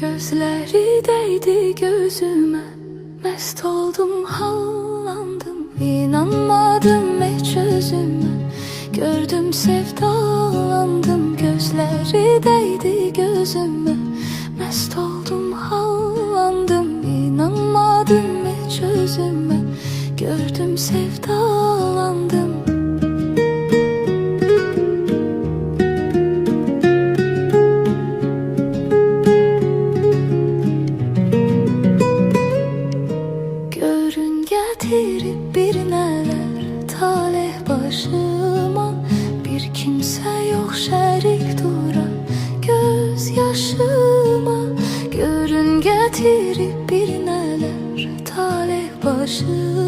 Gözleri değdi gözüme, mest oldum, hallandım. İnanmadım hiç özüme, gördüm sevdalandım. Gözleri değdi gözüme, mest oldum, hallandım. İnanmadım hiç özüme, gördüm sevdalandım. Görün getirip bir neler talih başıma, bir kimse yok şerik duran göz yaşıma. Görün getirip bir neler talih başıma,